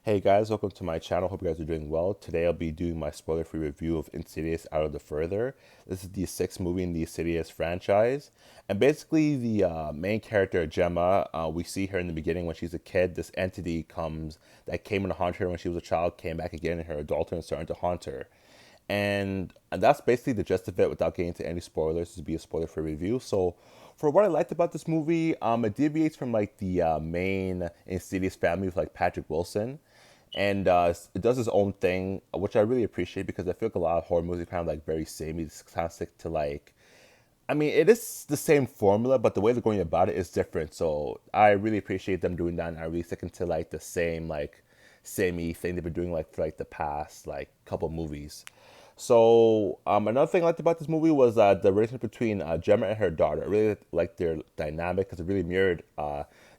Hey guys, welcome to my channel. Hope you guys are doing well. Today I'll be doing my spoiler-free review of Insidious Out of the Further. This is the sixth movie in the Insidious franchise. And basically the main character, Gemma, we see her in the beginning when she's a kid. This entity comes that came in to haunt her when she was a child, came back again in her adulthood and starting to haunt her. And that's basically the gist of it without getting into any spoilers. This would be a spoiler for review. So, for what I liked about this movie, it deviates from like the main Insidious family with like Patrick Wilson, and it does its own thing, which I really appreciate because I feel like a lot of horror movies are kind of like very samey. It's kind of stick to like, I mean, it is the same formula, but the way they're going about it is different. So I really appreciate them doing that, and I really sticking to like the same like samey thing they've been doing like for like the past like couple movies. So another thing I liked about this movie was the relationship between Gemma and her daughter. I really liked their dynamic because it really mirrored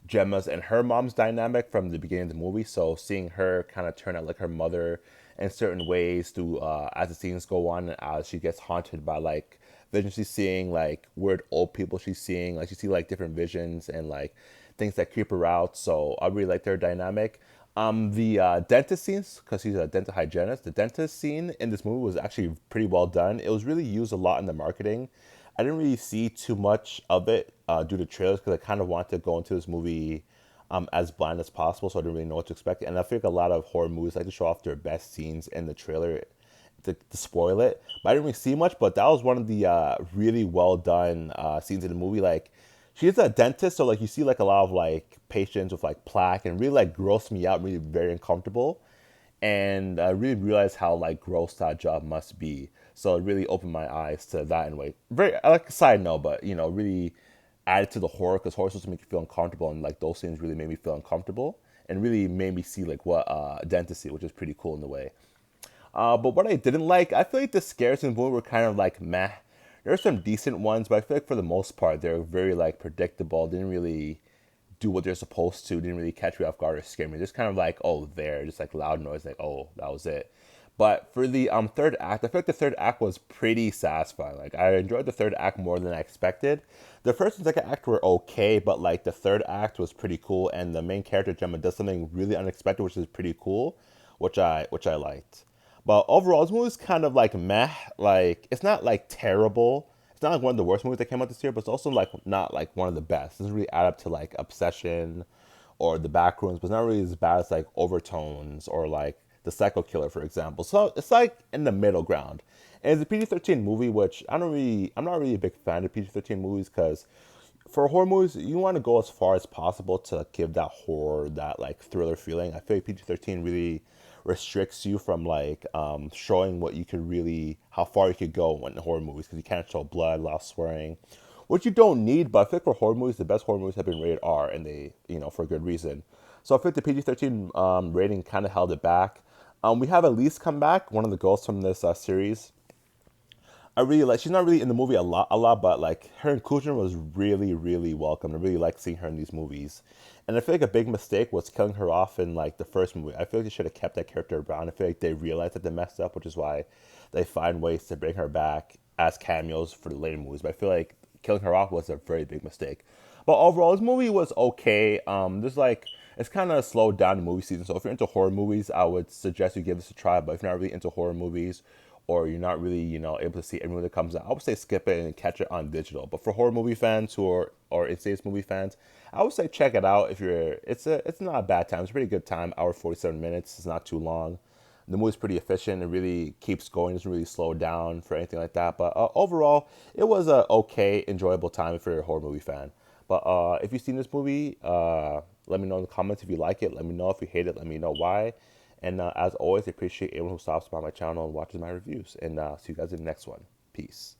Gemma's and her mom's dynamic from the beginning of the movie. So seeing her kind of turn out like her mother in certain ways through as the scenes go on and as she gets haunted by like visions she's seeing, like weird old people she's seeing, like she see like different visions and like things that creep her out. So I really like their dynamic. The dentist scenes, because he's a dental hygienist, the dentist scene in this movie was actually pretty well done. It was really used a lot in the marketing. I didn't really see too much of it due to trailers because I kind of wanted to go into this movie as blind as possible, so I didn't really know what to expect. And I feel like a lot of horror movies like to show off their best scenes in the trailer to spoil it. But I didn't really see much, but that was one of the really well done scenes in the movie. Like, she's a dentist, so like you see like a lot of like patients with like plaque, and really like grossed me out, really very uncomfortable. And I really realized how like gross that job must be. So it really opened my eyes to that in a way. Very like a side note, but really added to the horror because horror supposed to make you feel uncomfortable, and like those scenes really made me feel uncomfortable and really made me see like what dentistry, which is pretty cool in the way. But what I didn't like, I feel like the scares in the movie were kind of like meh. There are some decent ones, but I feel like for the most part they're very like predictable. Didn't really do what they're supposed to. Didn't really catch me off guard or scare me. Just kind of like, oh, there, just like loud noise, like, oh, that was it. But for the third act, I feel like the third act was pretty satisfying. Like I enjoyed the third act more than I expected. The first and second act were okay, but like the third act was pretty cool, and the main character Gemma does something really unexpected, which is pretty cool, which I liked. But overall, this movie is kind of like meh. Like it's not like terrible. It's not like one of the worst movies that came out this year, but it's also like not like one of the best. It doesn't really add up to like Obsession or The Backrooms, but it's not really as bad as like Overtones or like The Psycho Killer, for example. So it's like in the middle ground. And it's a PG-13 movie, which I'm not really a big fan of PG-13 movies because for horror movies, you want to go as far as possible to give that horror, that like thriller feeling. I feel like PG-13 really restricts you from like showing what you could really, how far you could go in horror movies because you can't show blood, a lot of swearing, which you don't need. But I think for horror movies, the best horror movies have been rated R, and they, for good reason. So I think the PG-13 rating kind of held it back. We have Elise come back, one of the girls from this series. I really like. She's not really in the movie a lot, but like her inclusion was really, really welcome. I really like seeing her in these movies, and I feel like a big mistake was killing her off in like the first movie. I feel like they should have kept that character around. I feel like they realized that they messed up, which is why they find ways to bring her back as cameos for the later movies. But I feel like killing her off was a very big mistake. But overall, this movie was okay. There's like it's kind of slowed down the movie season. So if you're into horror movies, I would suggest you give this a try. But if you're not really into horror movies, or you're not really, able to see every movie that comes out, I would say skip it and catch it on digital. But for horror movie fans who are or Insidious movie fans, I would say check it out. If you're, it's not a bad time. It's a pretty good time. Hour 47 minutes. It's not too long. The movie's pretty efficient. It really keeps going. It doesn't really slow down for anything like that. But overall, it was a okay, enjoyable time if you're a horror movie fan. But if you've seen this movie, let me know in the comments if you like it. Let me know if you hate it. Let me know why. And as always, I appreciate everyone who stops by my channel and watches my reviews. And see you guys in the next one. Peace.